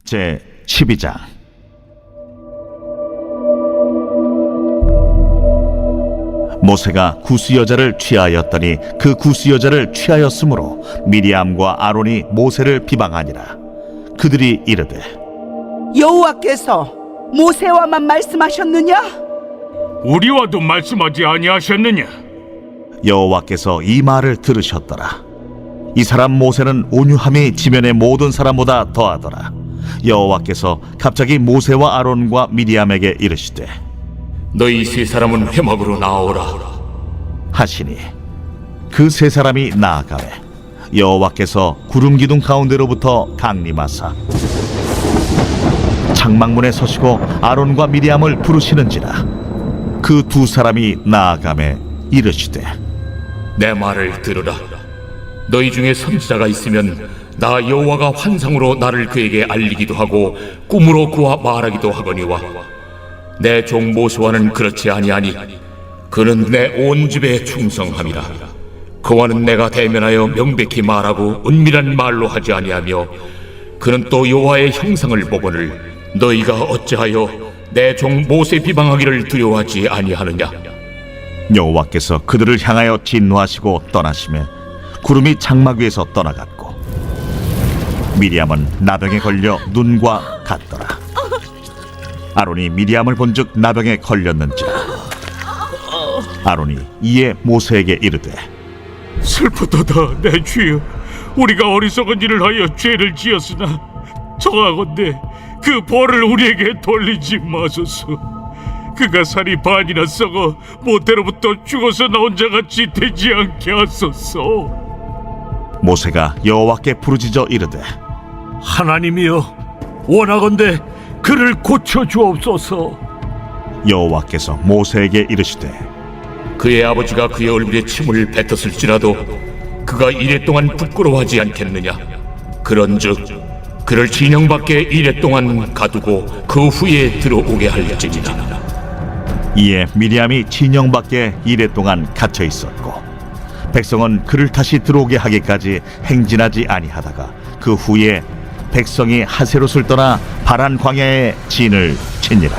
제 12장. 모세가 구스 여자를 취하였더니 그 구스 여자를 취하였으므로 미리암과 아론이 모세를 비방하니라. 그들이 이르되 여호와께서 모세와만 말씀하셨느냐? 우리와도 말씀하지 아니하셨느냐? 여호와께서 이 말을 들으셨더라. 이 사람 모세는 온유함이 지면의 모든 사람보다 더하더라. 여호와께서 갑자기 모세와 아론과 미리암에게 이르시되 너희 세 사람은 회막으로 나오라 하시니 그 세 사람이 나아가매 여호와께서 구름 기둥 가운데로부터 강림하사 장막문에 서시고 아론과 미리암을 부르시는지라. 그 두 사람이 나아가매 이르시되 내 말을 들으라. 너희 중에 선지자가 있으면 나 여호와가 환상으로 나를 그에게 알리기도 하고 꿈으로 그와 말하기도 하거니와 내 종 모세와는 그렇지 아니하니 그는 내 온 집에 충성함이라. 그와는 내가 대면하여 명백히 말하고 은밀한 말로 하지 아니하며 그는 또 여호와의 형상을 보거늘 너희가 어찌하여 내 종 모세 비방하기를 두려워하지 아니하느냐? 여호와께서 그들을 향하여 진노하시고 떠나시매 구름이 장막 위에서 떠나갔고 미리암은 나병에 걸려 눈과 같더라. 아론이 미리암을 본즉 나병에 걸렸는지라. 아론이 이에 모세에게 이르되 슬프도다 내 주여, 우리가 어리석은 일을 하여 죄를 지었으나 청하건대 그 벌을 우리에게 돌리지 마소서. 그가 살이 반이나 썩어 모태로부터 죽어서 나온 자같이 되지 않게 하소서. 모세가 여호와께 부르짖어 이르되 하나님이여, 원하건대 그를 고쳐 주옵소서. 여호와께서 모세에게 이르시되 그의 아버지가 그의 얼굴에 침을 뱉었을지라도 그가 이래 동안 부끄러워하지 않겠느냐? 그런즉 그를 진영 밖에 이래 동안 가두고 그 후에 들어오게 할지니라. 이에 미리암이 진영 밖에 이래 동안 갇혀 있었고 백성은 그를 다시 들어오게 하기까지 행진하지 아니하다가 그 후에 백성이 하세롯을 떠나 바란 광야에 진을 치니라.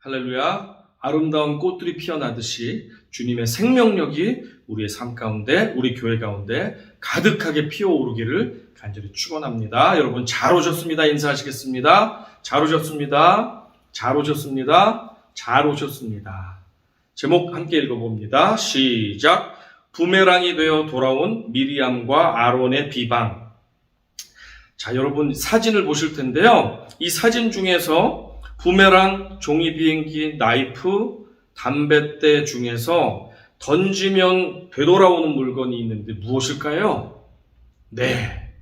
할렐루야. 아름다운 꽃들이 피어나듯이 주님의 생명력이 우리의 삶 가운데, 우리 교회 가운데 가득하게 피어오르기를 간절히 축원합니다. 여러분 잘 오셨습니다. 인사하시겠습니다. 잘 오셨습니다. 잘 오셨습니다. 잘 오셨습니다. 제목 함께 읽어봅니다. 시작. 부메랑이 되어 돌아온 미리암과 아론의 비방. 자, 여러분 사진을 보실 텐데요. 이 사진 중에서 부메랑, 종이 비행기, 나이프, 담뱃대 중에서 던지면 되돌아오는 물건이 있는데 무엇일까요? 네,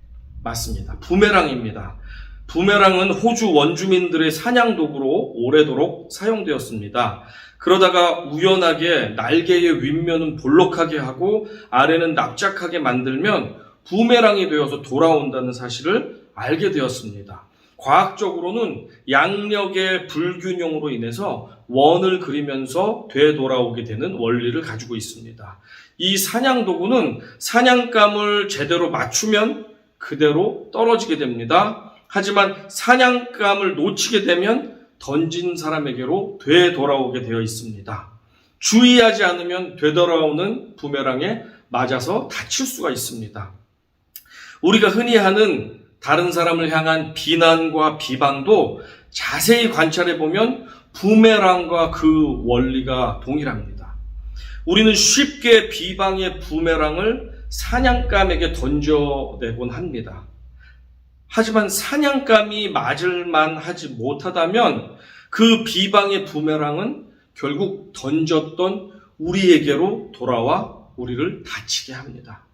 맞습니다. 부메랑입니다. 부메랑은 호주 원주민들의 사냥 도구로 오래도록 사용되었습니다. 그러다가 우연하게 날개의 윗면은 볼록하게 하고 아래는 납작하게 만들면 부메랑이 되어서 돌아온다는 사실을 알게 되었습니다. 과학적으로는 양력의 불균형으로 인해서 원을 그리면서 되돌아오게 되는 원리를 가지고 있습니다. 이 사냥 도구는 사냥감을 제대로 맞추면 그대로 떨어지게 됩니다. 하지만 사냥감을 놓치게 되면 던진 사람에게로 되돌아오게 되어 있습니다. 주의하지 않으면 되돌아오는 부메랑에 맞아서 다칠 수가 있습니다. 우리가 흔히 하는 다른 사람을 향한 비난과 비방도 자세히 관찰해 보면 부메랑과 그 원리가 동일합니다. 우리는 쉽게 비방의 부메랑을 사냥감에게 던져내곤 합니다. 하지만 사냥감이 맞을만 하지 못하다면 그 비방의 부메랑은 결국 던졌던 우리에게로 돌아와 우리를 다치게 합니다.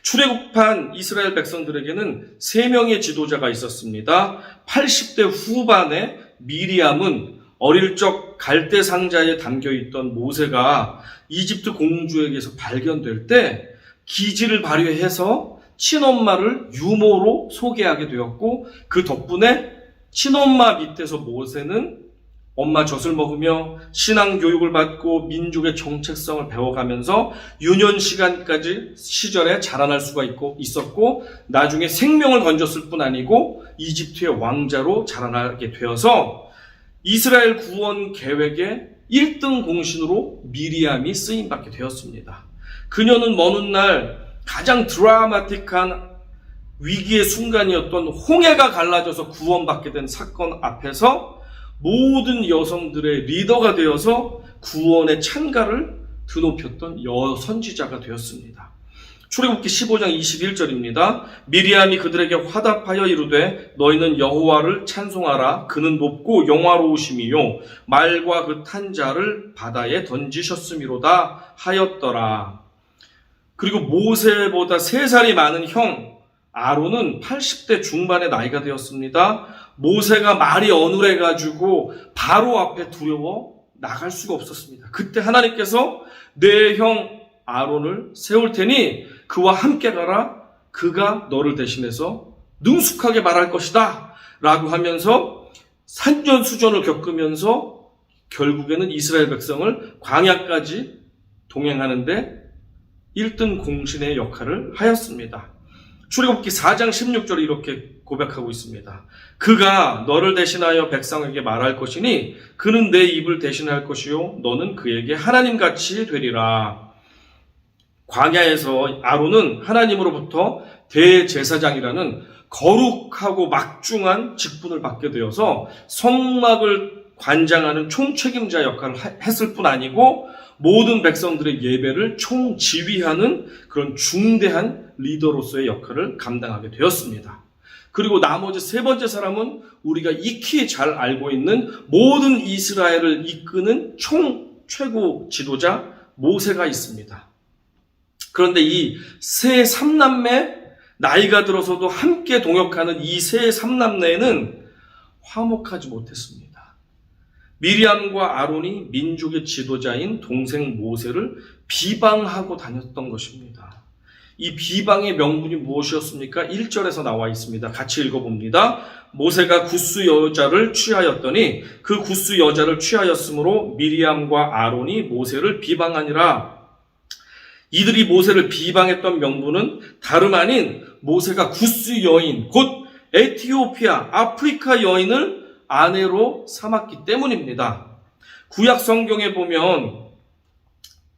출애굽한 이스라엘 백성들에게는 3명의 지도자가 있었습니다. 80대 후반에 미리암은 어릴 적 갈대 상자에 담겨있던 모세가 이집트 공주에게서 발견될 때 기지를 발휘해서 친엄마를 유모로 소개하게 되었고, 그 덕분에 친엄마 밑에서 모세는 엄마 젖을 먹으며 신앙 교육을 받고 민족의 정체성을 배워가면서 유년 시절에 자라날 수가 있었고, 나중에 생명을 건졌을 뿐 아니고 이집트의 왕자로 자라나게 되어서 이스라엘 구원 계획의 1등 공신으로 미리암이 쓰임받게 되었습니다. 그녀는 먼 훗날 가장 드라마틱한 위기의 순간이었던 홍해가 갈라져서 구원받게 된 사건 앞에서 모든 여성들의 리더가 되어서 구원의 찬가를 드높였던 여선지자가 되었습니다. 출애굽기 15장 21절입니다. 미리암이 그들에게 화답하여 이르되 너희는 여호와를 찬송하라. 그는 높고 영화로우심이요 말과 그 탄 자를 바다에 던지셨음이로다 하였더라. 그리고 모세보다 3살이 많은 형 아론은 80대 중반의 나이가 되었습니다. 모세가 말이 어눌해가지고 바로 앞에 두려워 나갈 수가 없었습니다. 그때 하나님께서 내 형 아론을 세울 테니 그와 함께 가라. 그가 너를 대신해서 능숙하게 말할 것이다 라고 하면서 산전수전을 겪으면서 결국에는 이스라엘 백성을 광야까지 동행하는데 1등 공신의 역할을 하였습니다. 출애굽기 4장 16절에 이렇게 고백하고 있습니다. 그가 너를 대신하여 백성에게 말할 것이니 그는 내 입을 대신할 것이요 너는 그에게 하나님같이 되리라. 광야에서 아론은 하나님으로부터 대제사장이라는 거룩하고 막중한 직분을 받게 되어서 성막을 관장하는 총책임자 역할을 했을 뿐 아니고 모든 백성들의 예배를 총지휘하는 그런 중대한 리더로서의 역할을 감당하게 되었습니다. 그리고 나머지 3번째 사람은 우리가 익히 잘 알고 있는 모든 이스라엘을 이끄는 최고 지도자 모세가 있습니다. 그런데 이 세 3남매, 나이가 들어서도 함께 동역하는 이 세 3남매는 화목하지 못했습니다. 미리암과 아론이 민족의 지도자인 동생 모세를 비방하고 다녔던 것입니다. 이 비방의 명분이 무엇이었습니까? 1절에서 나와 있습니다. 같이 읽어봅니다. 모세가 굿수 여자를 취하였더니 그 굿수 여자를 취하였으므로 미리암과 아론이 모세를 비방하니라. 이들이 모세를 비방했던 명분은 다름 아닌 모세가 굿수 여인, 곧 에티오피아, 아프리카 여인을 아내로 삼았기 때문입니다. 구약 성경에 보면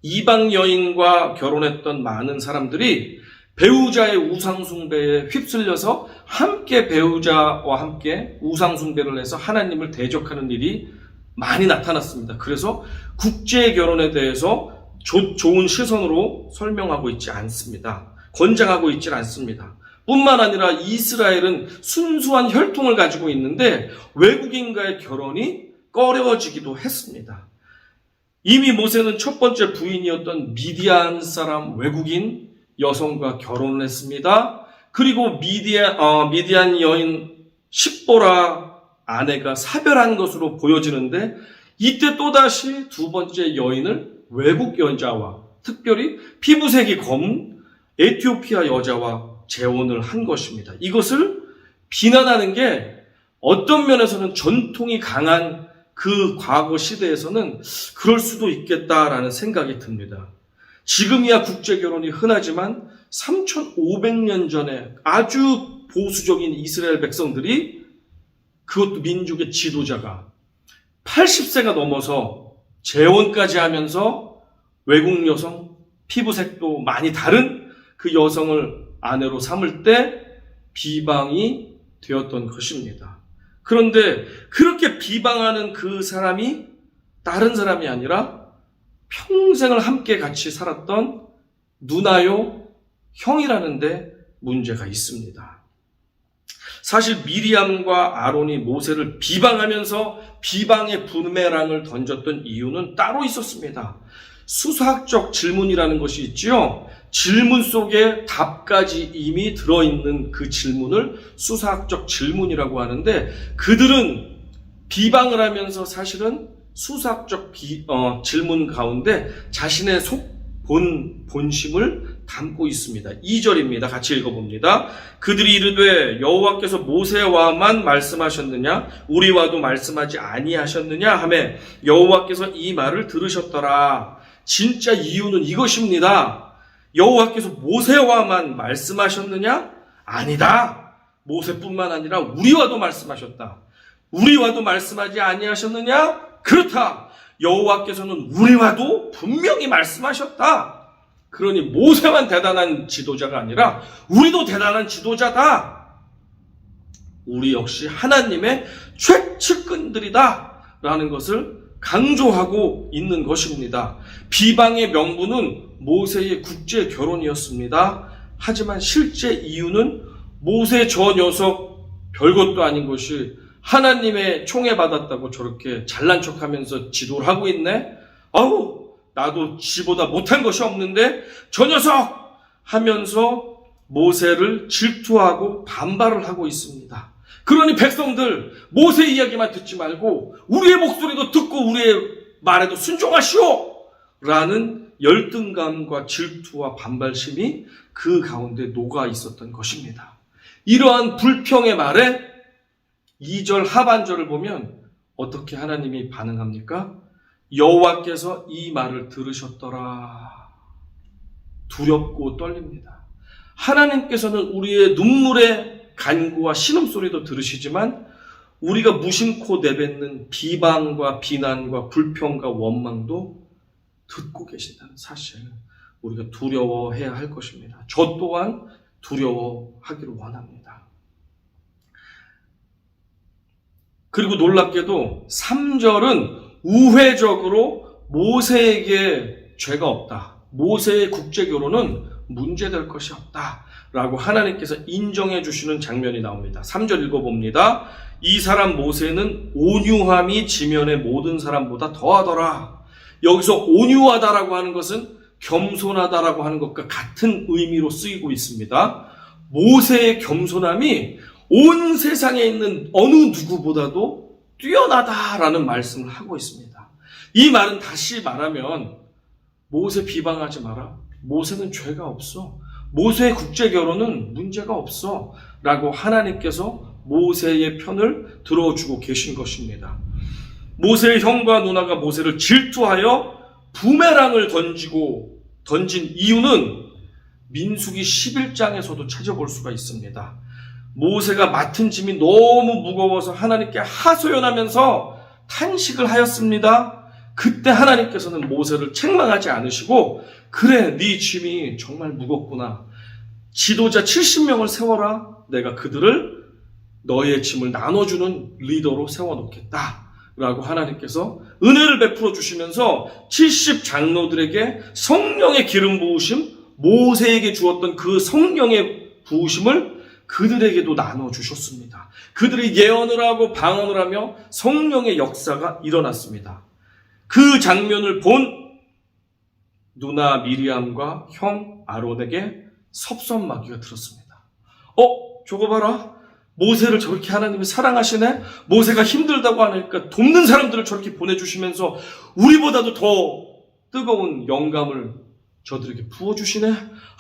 이방 여인과 결혼했던 많은 사람들이 배우자의 우상숭배에 휩쓸려서 함께 배우자와 함께 우상숭배를 해서 하나님을 대적하는 일이 많이 나타났습니다. 그래서 국제 결혼에 대해서 좋은 시선으로 설명하고 있지 않습니다. 권장하고 있지 않습니다. 뿐만 아니라 이스라엘은 순수한 혈통을 가지고 있는데 외국인과의 결혼이 꺼려지기도 했습니다. 이미 모세는 첫 번째 부인이었던 미디안 사람 외국인 여성과 결혼을 했습니다. 그리고 미디안 여인 십보라 아내가 사별한 것으로 보여지는데 이때 또다시 두 번째 여인을 외국 여자와 특별히 피부색이 검은 에티오피아 여자와 재혼을 한 것입니다. 이것을 비난하는 게 어떤 면에서는 전통이 강한 그 과거 시대에서는 그럴 수도 있겠다라는 생각이 듭니다. 지금이야 국제결혼이 흔하지만 3,500년 전에 아주 보수적인 이스라엘 백성들이, 그것도 민족의 지도자가 80세가 넘어서 재혼까지 하면서 외국 여성, 피부색도 많이 다른 그 여성을 아내로 삼을 때 비방이 되었던 것입니다. 그런데 그렇게 비방하는 그 사람이 다른 사람이 아니라 평생을 함께 같이 살았던 누나요, 형이라는데 문제가 있습니다. 사실 미리암과 아론이 모세를 비방하면서 비방의 부메랑을 던졌던 이유는 따로 있었습니다. 수사학적 질문이라는 것이 있지요. 질문 속에 답까지 이미 들어있는 그 질문을 수사학적 질문이라고 하는데, 그들은 비방을 하면서 사실은 수사학적 질문 가운데 자신의 본심을 담고 있습니다. 2절입니다. 같이 읽어봅니다. 그들이 이르되 여호와께서 모세와만 말씀하셨느냐 우리와도 말씀하지 아니하셨느냐 하매 여호와께서 이 말을 들으셨더라. 진짜 이유는 이것입니다. 여호와께서 모세와만 말씀하셨느냐? 아니다. 모세뿐만 아니라 우리와도 말씀하셨다. 우리와도 말씀하지 아니하셨느냐? 그렇다. 여호와께서는 우리와도 분명히 말씀하셨다. 그러니 모세만 대단한 지도자가 아니라 우리도 대단한 지도자다. 우리 역시 하나님의 최측근들이다 라는 것을 강조하고 있는 것입니다. 비방의 명분은 모세의 국제 결혼이었습니다. 하지만 실제 이유는 모세 저 녀석 별것도 아닌 것이 하나님의 총애받았다고 저렇게 잘난 척하면서 지도를 하고 있네. 아우 나도 지보다 못한 것이 없는데 저 녀석 하면서 모세를 질투하고 반발을 하고 있습니다. 그러니 백성들 모세 이야기만 듣지 말고 우리의 목소리도 듣고 우리의 말에도 순종하시오 라는 열등감과 질투와 반발심이 그 가운데 녹아 있었던 것입니다. 이러한 불평의 말에 2절 하반절을 보면 어떻게 하나님이 반응합니까? 여호와께서 이 말을 들으셨더라. 두렵고 떨립니다. 하나님께서는 우리의 눈물의 간구와 신음소리도 들으시지만 우리가 무심코 내뱉는 비방과 비난과 불평과 원망도 듣고 계신다는 사실, 우리가 두려워해야 할 것입니다. 저 또한 두려워하기를 원합니다. 그리고 놀랍게도 3절은 우회적으로 모세에게 죄가 없다, 모세의 국제결혼은 문제될 것이 없다 라고 하나님께서 인정해 주시는 장면이 나옵니다. 3절 읽어봅니다. 이 사람 모세는 온유함이 지면의 모든 사람보다 더하더라. 여기서 온유하다라고 하는 것은 겸손하다라고 하는 것과 같은 의미로 쓰이고 있습니다. 모세의 겸손함이 온 세상에 있는 어느 누구보다도 뛰어나다라는 말씀을 하고 있습니다. 이 말은 다시 말하면 모세 비방하지 마라. 모세는 죄가 없어. 모세의 국제결혼은 문제가 없어 라고 하나님께서 모세의 편을 들어주고 계신 것입니다. 모세의 형과 누나가 모세를 질투하여 부메랑을 던진 이유는 민수기 11장에서도 찾아볼 수가 있습니다. 모세가 맡은 짐이 너무 무거워서 하나님께 하소연하면서 탄식을 하였습니다. 그때 하나님께서는 모세를 책망하지 않으시고 그래 네 짐이 정말 무겁구나. 지도자 70명을 세워라. 내가 그들을 너의 짐을 나눠주는 리더로 세워놓겠다 라고 하나님께서 은혜를 베풀어 주시면서 70 장로들에게 성령의 기름 부으심, 모세에게 주었던 그 성령의 부으심을 그들에게도 나눠주셨습니다. 그들이 예언을 하고 방언을 하며 성령의 역사가 일어났습니다. 그 장면을 본 누나 미리암과 형 아론에게 섭섭마귀가 들었습니다. 저거 봐라. 모세를 저렇게 하나님이 사랑하시네. 모세가 힘들다고 하니까 돕는 사람들을 저렇게 보내주시면서 우리보다도 더 뜨거운 영감을 저들에게 부어주시네.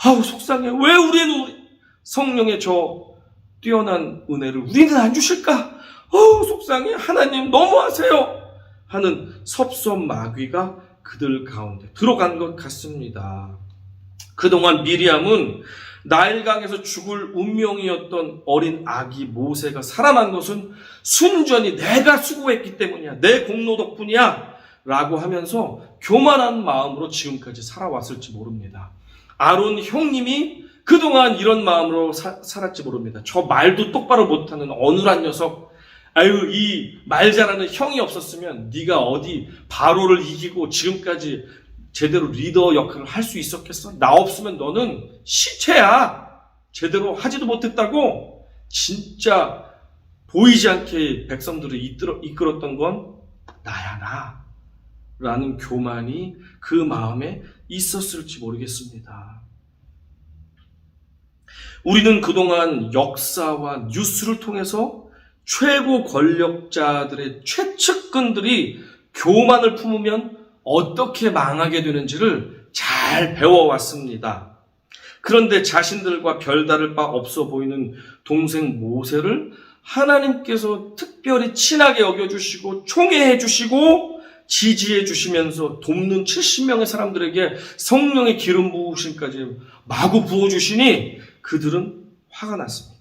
아우 속상해. 왜 우리는 성령의 저 뛰어난 은혜를 우리는 안 주실까? 속상해. 하나님 너무하세요 하는 섭섭마귀가 그들 가운데 들어간 것 같습니다. 그동안 미리암은 나일강에서 죽을 운명이었던 어린 아기 모세가 살아난 것은 순전히 내가 수고했기 때문이야. 내 공로 덕분이야 라고 하면서 교만한 마음으로 지금까지 살아왔을지 모릅니다. 아론 형님이 그동안 이런 마음으로 살았지 모릅니다. 저 말도 똑바로 못하는 어눌한 녀석, 아유, 이 말 잘하는 형이 없었으면 네가 어디 바로를 이기고 지금까지 제대로 리더 역할을 할 수 있었겠어? 나 없으면 너는 시체야. 제대로 하지도 못했다고. 진짜 보이지 않게 백성들을 이끌었던 건 나야, 나. 라는 교만이 그 마음에 있었을지 모르겠습니다. 우리는 그동안 역사와 뉴스를 통해서 최고 권력자들의 최측근들이 교만을 품으면 어떻게 망하게 되는지를 잘 배워왔습니다. 그런데 자신들과 별다를 바 없어 보이는 동생 모세를 하나님께서 특별히 친하게 여겨주시고 총애해 주시고 지지해 주시면서 돕는 70명의 사람들에게 성령의 기름 부으심까지 마구 부어주시니 그들은 화가 났습니다.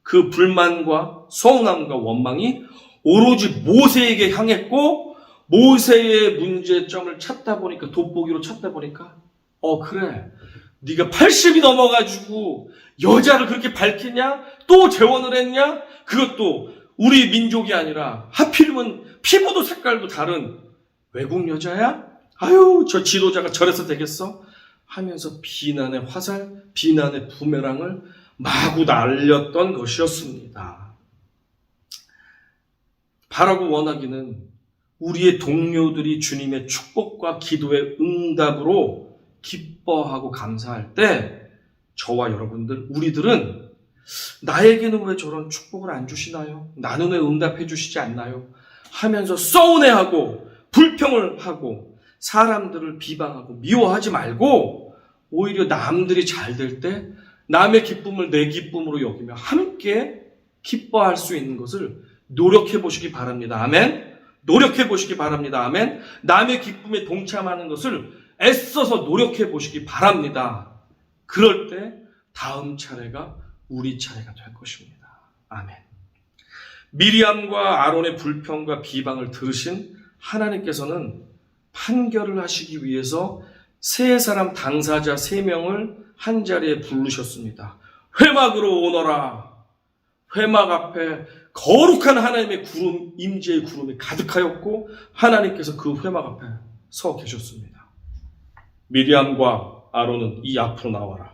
그 불만과 서운함과 원망이 오로지 모세에게 향했고 모세의 문제점을 찾다 보니까 돋보기로 찾다 보니까 그래 네가 80이 넘어가지고 여자를 그렇게 밝히냐? 또 재혼을 했냐? 그것도 우리 민족이 아니라 하필이면 피부도 색깔도 다른 외국 여자야? 아유 저 지도자가 저래서 되겠어? 하면서 비난의 화살, 비난의 부메랑을 마구 날렸던 것이었습니다. 바라고 원하기는 우리의 동료들이 주님의 축복과 기도의 응답으로 기뻐하고 감사할 때 저와 여러분들, 우리들은 나에게는 왜 저런 축복을 안 주시나요? 나는 왜 응답해 주시지 않나요? 하면서 서운해하고 불평을 하고 사람들을 비방하고 미워하지 말고 오히려 남들이 잘 될 때 남의 기쁨을 내 기쁨으로 여기며 함께 기뻐할 수 있는 것을 노력해 보시기 바랍니다. 아멘. 노력해 보시기 바랍니다. 아멘. 남의 기쁨에 동참하는 것을 애써서 노력해 보시기 바랍니다. 그럴 때 다음 차례가 우리 차례가 될 것입니다. 아멘. 미리암과 아론의 불평과 비방을 들으신 하나님께서는 판결을 하시기 위해서 세 사람 당사자 3명을 한 자리에 부르셨습니다. 회막으로 오너라. 회막 앞에 거룩한 하나님의 구름, 임재의 구름이 가득하였고 하나님께서 그 회막 앞에 서 계셨습니다. 미리암과 아론은 이 앞으로 나와라.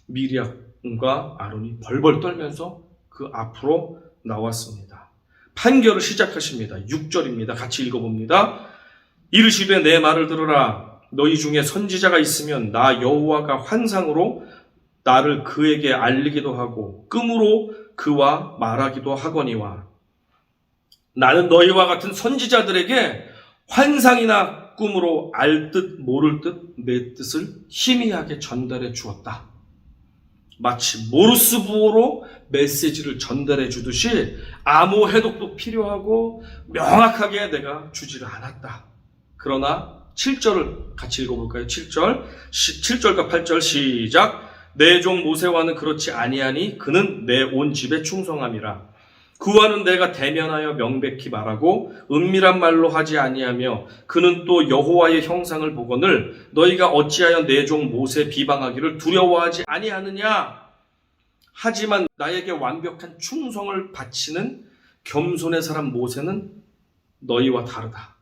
미리암과 아론이 벌벌 떨면서 그 앞으로 나왔습니다. 판결을 시작하십니다. 6절입니다. 같이 읽어봅니다. 이르시되 내 말을 들으라. 너희 중에 선지자가 있으면 나 여호와가 환상으로 나를 그에게 알리기도 하고 꿈으로 그와 말하기도 하거니와 나는 너희와 같은 선지자들에게 환상이나 꿈으로 알 듯 모를 듯 내 뜻을 희미하게 전달해 주었다. 마치 모르스 부호로 메시지를 전달해 주듯이 암호 해독도 필요하고 명확하게 내가 주지를 않았다. 그러나 7절을 같이 읽어볼까요? 7절과 8절 시작. 내 종 모세와는 그렇지 아니하니 그는 내 온 집에 충성함이라. 그와는 내가 대면하여 명백히 말하고 은밀한 말로 하지 아니하며 그는 또 여호와의 형상을 보거늘 너희가 어찌하여 내 종 모세 비방하기를 두려워하지 아니하느냐. 하지만 나에게 완벽한 충성을 바치는 겸손의 사람 모세는 너희와 다르다.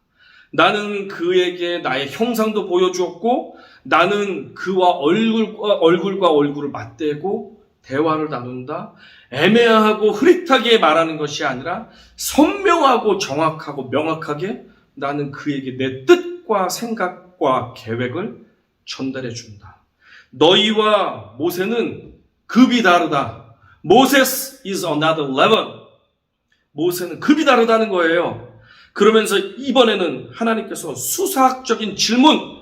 나는 그에게 나의 형상도 보여주었고 나는 그와 얼굴과 얼굴을 맞대고 대화를 나눈다. 애매하고 흐릿하게 말하는 것이 아니라 선명하고 정확하고 명확하게 나는 그에게 내 뜻과 생각과 계획을 전달해 준다. 너희와 모세는 급이 다르다. Moses is another level. 모세는 급이 다르다는 거예요. 그러면서 이번에는 하나님께서 수사학적인 질문,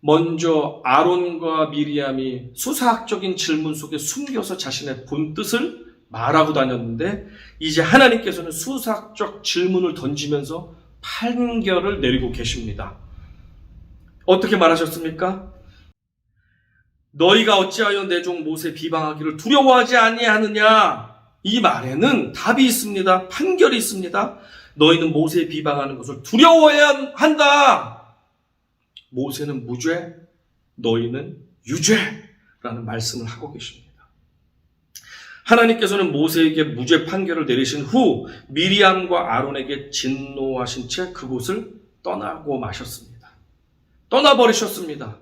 먼저 아론과 미리암이 수사학적인 질문 속에 숨겨서 자신의 본뜻을 말하고 다녔는데 이제 하나님께서는 수사학적 질문을 던지면서 판결을 내리고 계십니다. 어떻게 말하셨습니까? 너희가 어찌하여 내 종 모세 비방하기를 두려워하지 아니하느냐? 이 말에는 답이 있습니다. 판결이 있습니다. 너희는 모세 비방하는 것을 두려워해야 한다. 모세는 무죄, 너희는 유죄라는 말씀을 하고 계십니다. 하나님께서는 모세에게 무죄 판결을 내리신 후 미리암과 아론에게 진노하신 채 그곳을 떠나고 마셨습니다. 떠나버리셨습니다.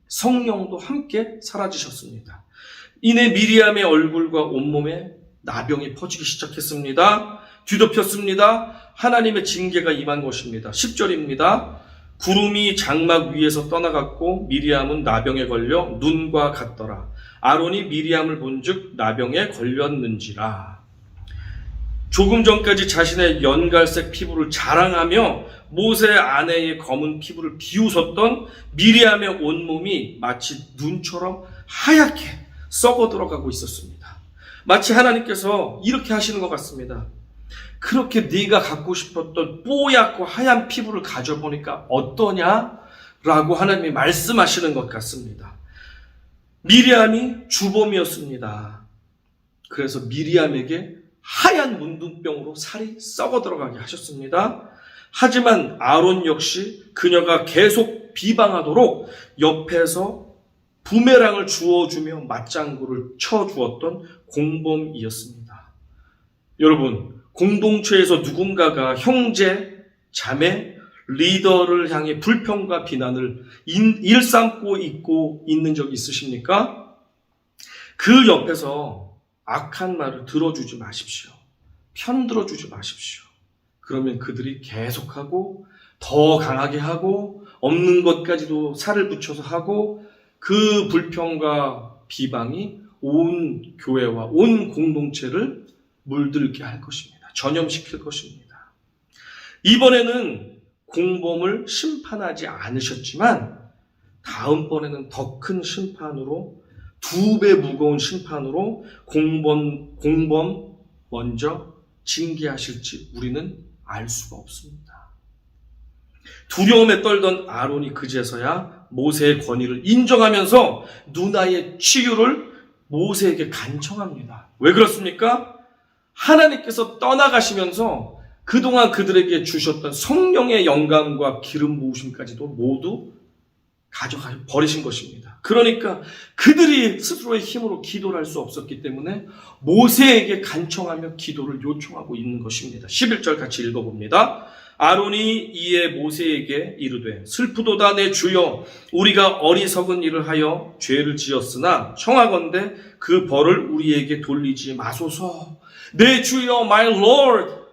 성령도 함께 사라지셨습니다. 이내 미리암의 얼굴과 온몸에 나병이 퍼지기 시작했습니다. 뒤덮였습니다. 하나님의 징계가 임한 것입니다. 10절입니다. 구름이 장막 위에서 떠나갔고 미리암은 나병에 걸려 눈과 같더라. 아론이 미리암을 본즉 나병에 걸렸는지라. 조금 전까지 자신의 연갈색 피부를 자랑하며 모세 아내의 검은 피부를 비웃었던 미리암의 온몸이 마치 눈처럼 하얗게 썩어 들어가고 있었습니다. 마치 하나님께서 이렇게 하시는 것 같습니다. 그렇게 네가 갖고 싶었던 뽀얗고 하얀 피부를 가져보니까 어떠냐? 라고 하나님이 말씀하시는 것 같습니다. 미리암이 주범이었습니다. 그래서 미리암에게 하얀 문둥병으로 살이 썩어 들어가게 하셨습니다. 하지만 아론 역시 그녀가 계속 비방하도록 옆에서 부메랑을 주워주며 맞장구를 쳐주었던 공범이었습니다. 여러분, 공동체에서 누군가가 형제, 자매, 리더를 향해 불평과 비난을 일삼고 있는 적이 있으십니까? 그 옆에서 악한 말을 들어주지 마십시오. 편들어주지 마십시오. 그러면 그들이 계속하고 더 강하게 하고 없는 것까지도 살을 붙여서 하고 그 불평과 비방이 온 교회와 온 공동체를 물들게 할 것입니다. 전염시킬 것입니다. 이번에는 공범을 심판하지 않으셨지만 다음번에는 더 큰 심판으로 2배 무거운 심판으로 공범 먼저 징계하실지 우리는 알 수가 없습니다. 두려움에 떨던 아론이 그제서야 모세의 권위를 인정하면서 누나의 치유를 모세에게 간청합니다. 왜 그렇습니까? 하나님께서 떠나가시면서 그동안 그들에게 주셨던 성령의 영감과 기름 부으심까지도 모두 가져가 버리신 것입니다. 그러니까 그들이 스스로의 힘으로 기도를 할 수 없었기 때문에 모세에게 간청하며 기도를 요청하고 있는 것입니다. 11절 같이 읽어봅니다. 아론이 이에 모세에게 이르되 슬프도다 내 주여 우리가 어리석은 일을 하여 죄를 지었으나 청하건대 그 벌을 우리에게 돌리지 마소서. 내 주여 my lord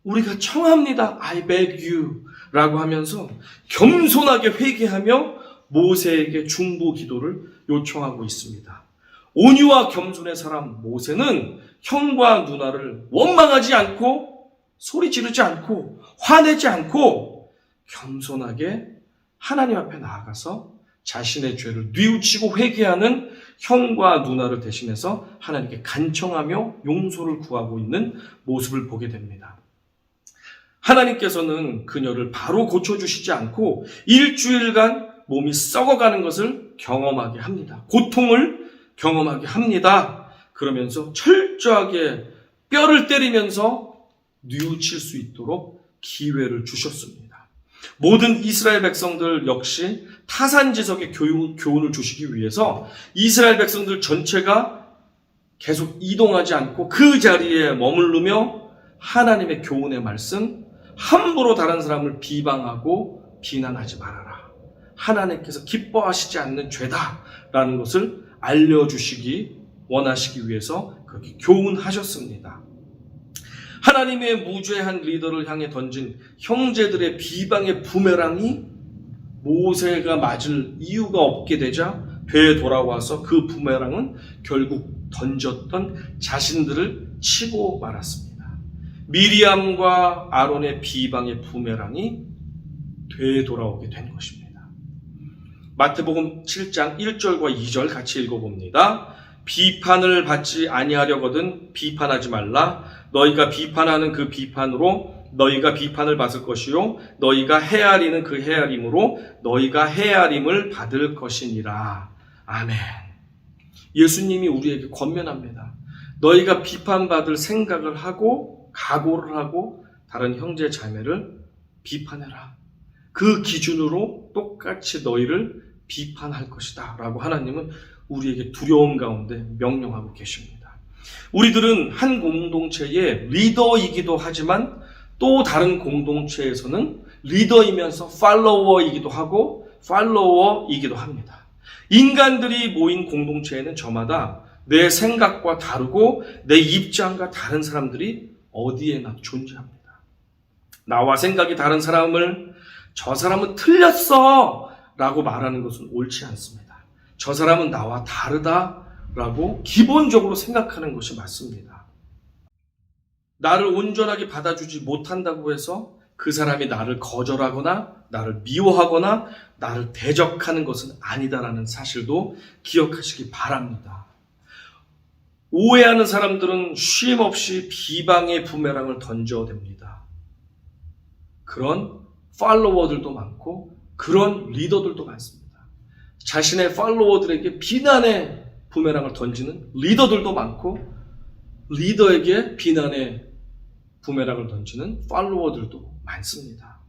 우리가 청합니다. I beg you 라고 하면서 겸손하게 회개하며 모세에게 중보 기도를 요청하고 있습니다. 온유와 겸손의 사람 모세는 형과 누나를 원망하지 않고 소리 지르지 않고 화내지 않고 겸손하게 하나님 앞에 나아가서 자신의 죄를 뉘우치고 회개하는 형과 누나를 대신해서 하나님께 간청하며 용서를 구하고 있는 모습을 보게 됩니다. 하나님께서는 그녀를 바로 고쳐주시지 않고 일주일간 몸이 썩어가는 것을 경험하게 합니다. 고통을 경험하게 합니다. 그러면서 철저하게 뼈를 때리면서 뉘우칠 수 있도록 기회를 주셨습니다. 모든 이스라엘 백성들 역시 타산지석의 교훈을 주시기 위해서 이스라엘 백성들 전체가 계속 이동하지 않고 그 자리에 머무르며 하나님의 교훈의 말씀, 함부로 다른 사람을 비방하고 비난하지 말아라. 하나님께서 기뻐하시지 않는 죄다라는 것을 알려주시기 원하시기 위해서 그렇게 교훈하셨습니다. 하나님의 무죄한 리더를 향해 던진 형제들의 비방의 부메랑이 모세가 맞을 이유가 없게 되자 되돌아와서 그 부메랑은 결국 던졌던 자신들을 치고 말았습니다. 미리암과 아론의 비방의 부메랑이 되돌아오게 된 것입니다. 마태복음 7장 1절과 2절 같이 읽어봅니다. 비판을 받지 아니하려거든 비판하지 말라. 너희가 비판하는 그 비판으로 너희가 비판을 받을 것이요 너희가 헤아리는 그 헤아림으로 너희가 헤아림을 받을 것이니라. 아멘. 예수님이 우리에게 권면합니다. 너희가 비판받을 생각을 하고 각오를 하고 다른 형제 자매를 비판해라. 그 기준으로 똑같이 너희를 비판할 것이다 라고 하나님은 우리에게 두려움 가운데 명령하고 계십니다. 우리들은 한 공동체의 리더이기도 하지만 또 다른 공동체에서는 리더이면서 팔로워이기도 하고 팔로워이기도 합니다. 인간들이 모인 공동체에는 저마다 내 생각과 다르고 내 입장과 다른 사람들이 어디에나 존재합니다. 나와 생각이 다른 사람을 저 사람은 틀렸어 라고 말하는 것은 옳지 않습니다. 저 사람은 나와 다르다 라고 기본적으로 생각하는 것이 맞습니다. 나를 온전하게 받아주지 못한다고 해서 그 사람이 나를 거절하거나 나를 미워하거나 나를 대적하는 것은 아니다라는 사실도 기억하시기 바랍니다. 오해하는 사람들은 쉼없이 비방의 부메랑을 던져댑니다. 그런 팔로워들도 많고 그런 리더들도 많습니다. 자신의 팔로워들에게 비난의 부메랑을 던지는 리더들도 많고 리더에게 비난의 부메랑을 던지는 팔로워들도 많습니다.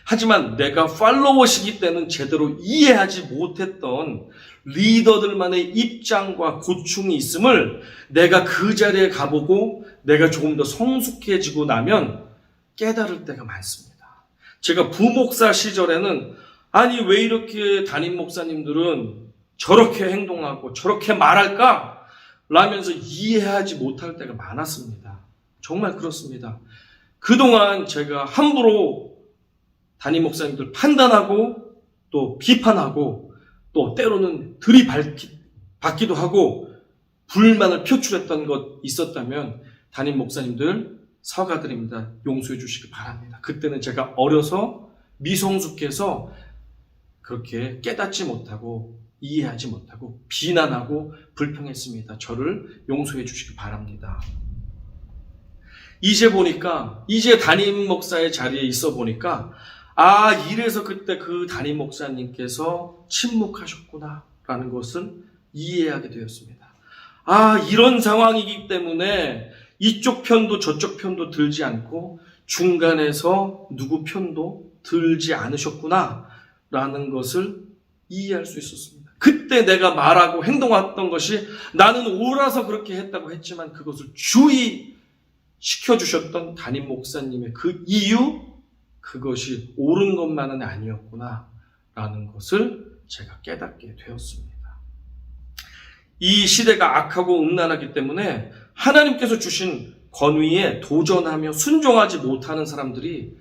하지만 내가 팔로워 시기 때는 제대로 이해하지 못했던 리더들만의 입장과 고충이 있음을 내가 그 자리에 가보고 내가 조금 더 성숙해지고 나면 깨달을 때가 많습니다. 제가 부목사 시절에는 아니 왜 이렇게 담임 목사님들은 저렇게 행동하고 저렇게 말할까? 라면서 이해하지 못할 때가 많았습니다. 정말 그렇습니다. 그동안 제가 함부로 담임 목사님들 판단하고 또 비판하고 또 때로는 들이받기도 하고 불만을 표출했던 것 있었다면 담임 목사님들 사과드립니다. 용서해 주시기 바랍니다. 그때는 제가 어려서 미성숙해서 그렇게 깨닫지 못하고 이해하지 못하고 비난하고 불평했습니다. 저를 용서해 주시기 바랍니다. 이제 담임 목사의 자리에 있어 보니까 이래서 그때 그 담임 목사님께서 침묵하셨구나 라는 것을 이해하게 되었습니다. 이런 상황이기 때문에 이쪽 편도 저쪽 편도 들지 않고 중간에서 누구 편도 들지 않으셨구나 라는 것을 이해할 수 있었습니다. 그때 내가 말하고 행동했던 것이 나는 옳아서 그렇게 했다고 했지만 그것을 주의시켜주셨던 담임 목사님의 그 이유, 그것이 옳은 것만은 아니었구나 라는 것을 제가 깨닫게 되었습니다. 이 시대가 악하고 음란하기 때문에 하나님께서 주신 권위에 도전하며 순종하지 못하는 사람들이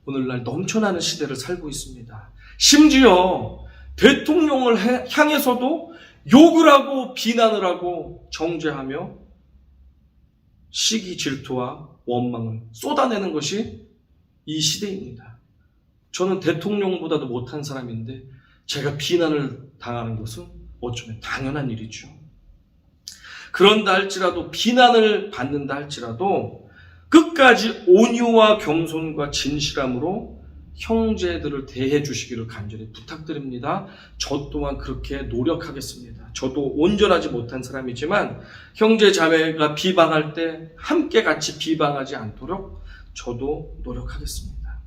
오늘날 넘쳐나는 시대를 살고 있습니다. 심지어 대통령을 향해서도 욕을 하고 비난을 하고 정죄하며 시기 질투와 원망을 쏟아내는 것이 이 시대입니다. 저는 대통령보다도 못한 사람인데 제가 비난을 당하는 것은 어쩌면 당연한 일이죠. 그런다 할지라도 비난을 받는다 할지라도 끝까지 온유와 겸손과 진실함으로 형제들을 대해 주시기를 간절히 부탁드립니다. 저 또한 그렇게 노력하겠습니다. 저도 온전하지 못한 사람이지만 형제 자매가 비방할 때 함께 같이 비방하지 않도록 저도 노력하겠습니다.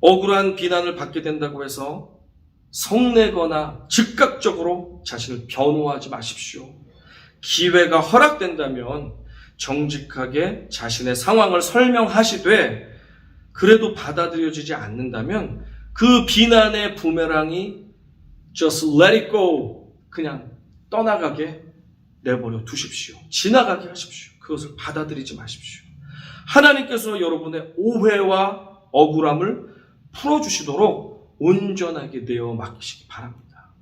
억울한 비난을 받게 된다고 해서 성내거나 즉각적으로 자신을 변호하지 마십시오. 기회가 허락된다면 정직하게 자신의 상황을 설명하시되 그래도 받아들여지지 않는다면 그 비난의 부메랑이 just let it go, 그냥 떠나가게 내버려 두십시오. 지나가게 하십시오. 그것을 받아들이지 마십시오. 하나님께서 여러분의 오해와 억울함을 풀어주시도록 온전하게 내어 맡기시기 바랍니다.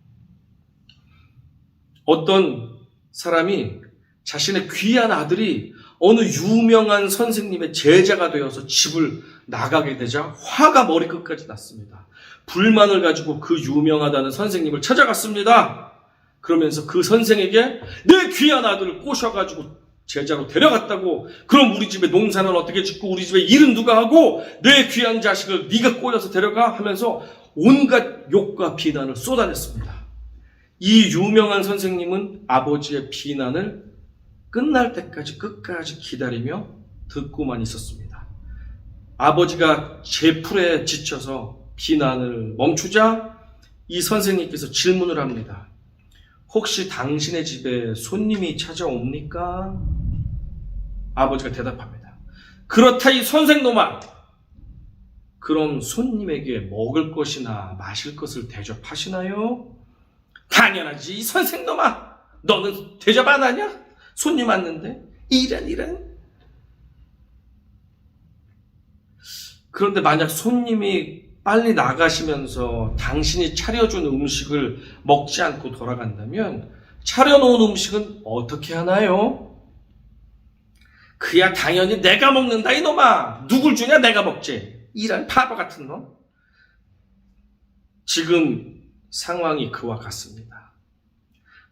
어떤 사람이 자신의 귀한 아들이 어느 유명한 선생님의 제자가 되어서 집을 나가게 되자 화가 머리끝까지 났습니다. 불만을 가지고 그 유명하다는 선생님을 찾아갔습니다. 그러면서 그 선생에게 내 귀한 아들을 꼬셔가지고 제자로 데려갔다고, 그럼 우리 집에 농사는 어떻게 짓고 우리 집에 일은 누가 하고 내 귀한 자식을 네가 꼬여서 데려가 하면서 온갖 욕과 비난을 쏟아냈습니다. 이 유명한 선생님은 아버지의 비난을 끝날 때까지 끝까지 기다리며 듣고만 있었습니다. 아버지가 제풀에 지쳐서 비난을 멈추자 이 선생님께서 질문을 합니다. 혹시 당신의 집에 손님이 찾아옵니까? 아버지가 대답합니다. 그렇다 이 선생놈아. 그럼 손님에게 먹을 것이나 마실 것을 대접하시나요? 당연하지 이 선생놈아. 너는 대접 안 하냐? 손님 왔는데 이런. 그런데 만약 손님이 빨리 나가시면서 당신이 차려준 음식을 먹지 않고 돌아간다면 차려놓은 음식은 어떻게 하나요? 그야 당연히 내가 먹는다 이놈아. 누굴 주냐 내가 먹지. 이런 바보 같은 놈. 지금 상황이 그와 같습니다.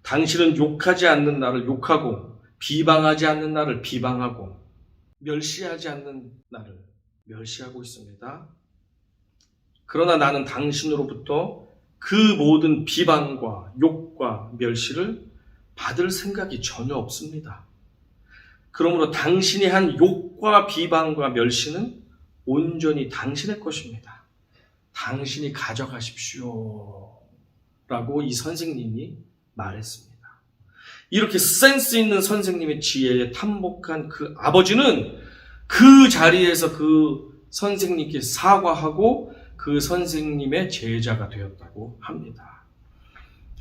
당신은 욕하지 않는 나를 욕하고 비방하지 않는 나를 비방하고 멸시하지 않는 나를 멸시하고 있습니다. 그러나 나는 당신으로부터 그 모든 비방과 욕과 멸시를 받을 생각이 전혀 없습니다. 그러므로 당신이 한 욕과 비방과 멸시는 온전히 당신의 것입니다. 당신이 가져가십시오. 라고 이 선생님이 말했습니다. 이렇게 센스 있는 선생님의 지혜에 탐복한 그 아버지는 그 자리에서 그 선생님께 사과하고 그 선생님의 제자가 되었다고 합니다.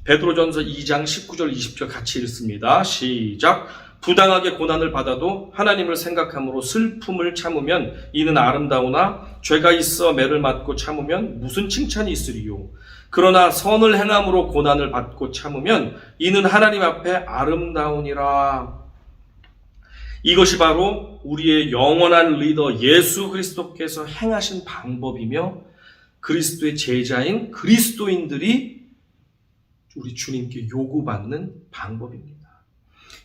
베드로전서 2장 19절 20절 같이 읽습니다. 시작. 부당하게 고난을 받아도 하나님을 생각함으로 슬픔을 참으면 이는 아름다우나 죄가 있어 매를 맞고 참으면 무슨 칭찬이 있으리요. 그러나 선을 행함으로 고난을 받고 참으면 이는 하나님 앞에 아름다우니라. 이것이 바로 우리의 영원한 리더 예수 그리스도께서 행하신 방법이며 그리스도의 제자인 그리스도인들이 우리 주님께 요구받는 방법입니다.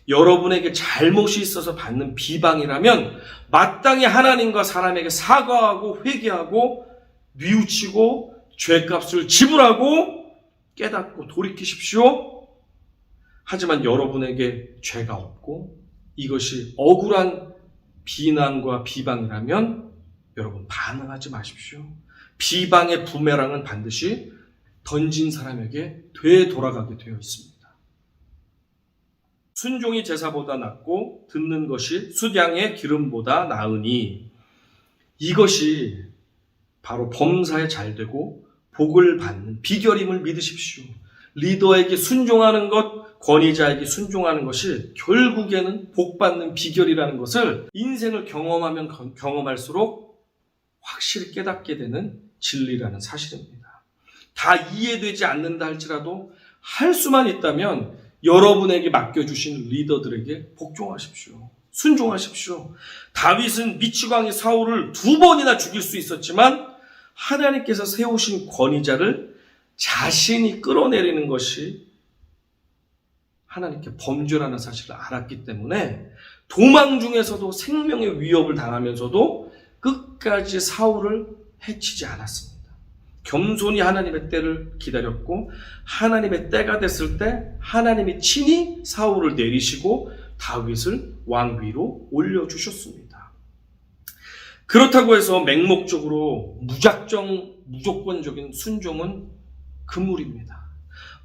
여러분에게 잘못이 있어서 받는 비방이라면 마땅히 하나님과 사람에게 사과하고 회개하고 뉘우치고 죄값을 지불하고 깨닫고 돌이키십시오. 하지만 여러분에게 죄가 없고 이것이 억울한 비난과 비방이라면 여러분 반응하지 마십시오. 비방의 부메랑은 반드시 던진 사람에게 되돌아가게 되어 있습니다. 순종이 제사보다 낫고 듣는 것이 수량의 기름보다 나으니 이것이 바로 범사에 잘되고 복을 받는 비결임을 믿으십시오. 리더에게 순종하는 것, 권위자에게 순종하는 것이 결국에는 복받는 비결이라는 것을 인생을 경험하면 경험할수록 확실히 깨닫게 되는 진리라는 사실입니다. 다 이해되지 않는다 할지라도 할 수만 있다면 여러분에게 맡겨주신 리더들에게 복종하십시오. 순종하십시오. 다윗은 미치광이 사울을 2번이나 죽일 수 있었지만 하나님께서 세우신 권위자를 자신이 끌어내리는 것이 하나님께 범죄라는 사실을 알았기 때문에 도망 중에서도 생명의 위협을 당하면서도 끝까지 사울을 해치지 않았습니다. 겸손히 하나님의 때를 기다렸고 하나님의 때가 됐을 때 하나님이 친히 사울을 내리시고 다윗을 왕위로 올려주셨습니다. 그렇다고 해서 맹목적으로 무조건적인 순종은 금물입니다.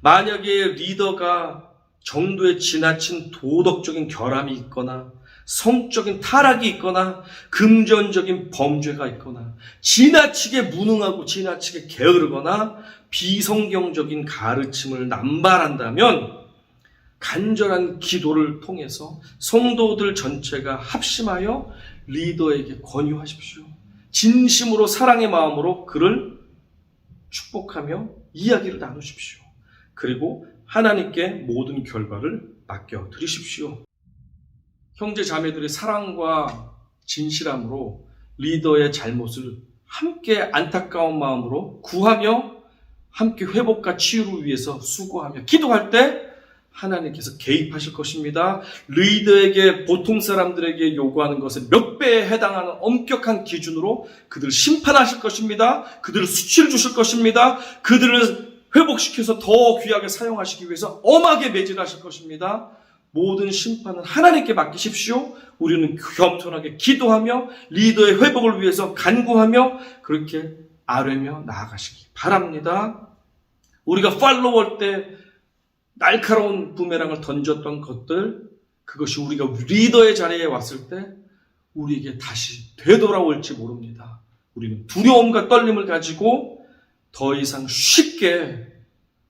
만약에 리더가 정도에 지나친 도덕적인 결함이 있거나 성적인 타락이 있거나 금전적인 범죄가 있거나 지나치게 무능하고 지나치게 게으르거나 비성경적인 가르침을 남발한다면 간절한 기도를 통해서 성도들 전체가 합심하여 리더에게 권유하십시오. 진심으로 사랑의 마음으로 그를 축복하며 이야기를 나누십시오. 그리고 하나님께 모든 결과를 맡겨드리십시오. 형제 자매들의 사랑과 진실함으로 리더의 잘못을 함께 안타까운 마음으로 구하며 함께 회복과 치유를 위해서 수고하며 기도할 때 하나님께서 개입하실 것입니다. 리더에게 보통 사람들에게 요구하는 것의 몇 배에 해당하는 엄격한 기준으로 그들을 심판하실 것입니다. 그들을 수치를 주실 것입니다. 그들을 회복시켜서 더 귀하게 사용하시기 위해서 엄하게 매질하실 것입니다. 모든 심판은 하나님께 맡기십시오. 우리는 겸손하게 기도하며 리더의 회복을 위해서 간구하며 그렇게 아뢰며 나아가시기 바랍니다. 우리가 팔로우할 때 날카로운 부메랑을 던졌던 것들, 그것이 우리가 리더의 자리에 왔을 때 우리에게 다시 되돌아올지 모릅니다. 우리는 두려움과 떨림을 가지고 더 이상 쉽게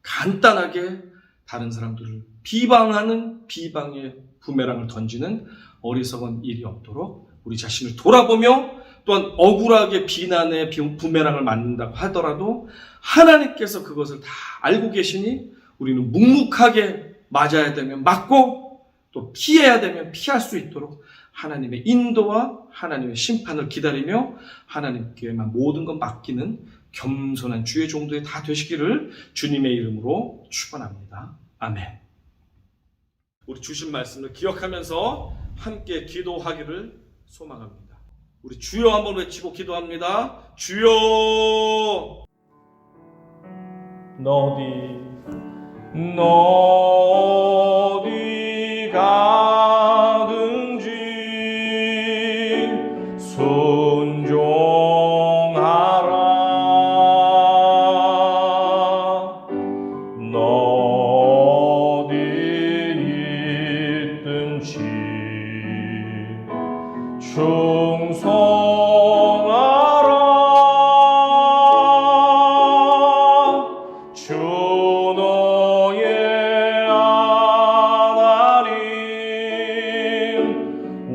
간단하게 다른 사람들을 비방하는 비방의 부메랑을 던지는 어리석은 일이 없도록 우리 자신을 돌아보며, 또한 억울하게 비난의 부메랑을 맞는다고 하더라도 하나님께서 그것을 다 알고 계시니 우리는 묵묵하게 맞아야 되면 맞고 또 피해야 되면 피할 수 있도록 하나님의 인도와 하나님의 심판을 기다리며 하나님께만 모든 것 맡기는 겸손한 주의 종들이 다 되시기를 주님의 이름으로 축원합니다. 아멘. 우리 주신 말씀을 기억하면서 함께 기도하기를 소망합니다. 우리 주여 한번 외치고 기도합니다. 주여. 너 어디 가든지 순종하라. 너 어디 있든지 충성하라. 주 너의 하나님,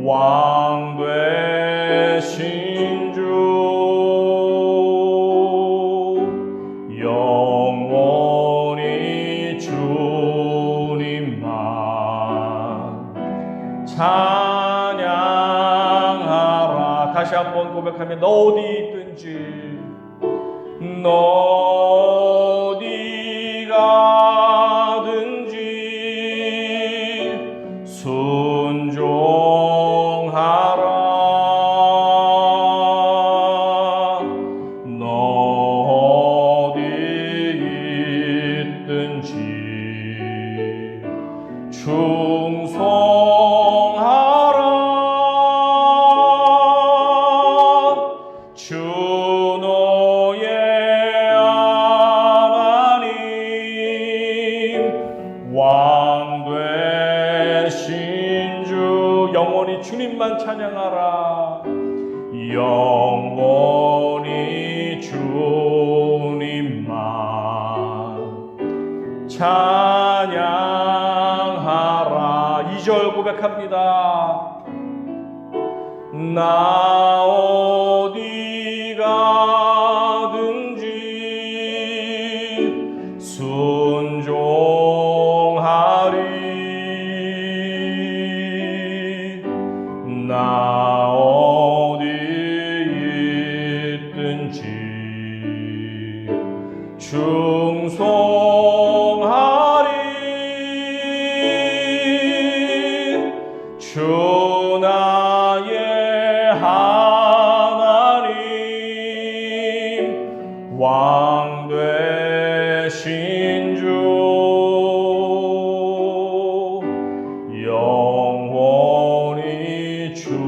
왕 되신 주, 영원히 주님만 찬양하라. 다시 한번 고백하면 너 어디 있든지, 너 어디 가든지 순종하라. 너 어디 있든지 충성하라. 주 너의 하나님, 왕 되신 주, 영원히 주님만 찬양하라. 영원히 주님만 찬양하라. 2절 고백합니다. 나 어디 가든지 순종하리. 나 어디 있든지 충성하리. 주 나의 하나님, 왕 되신 주, 영원히 주님만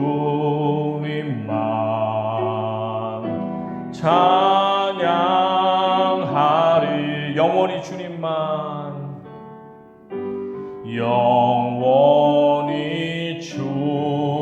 찬양하리. 영원히 주님만, 영원히 주님만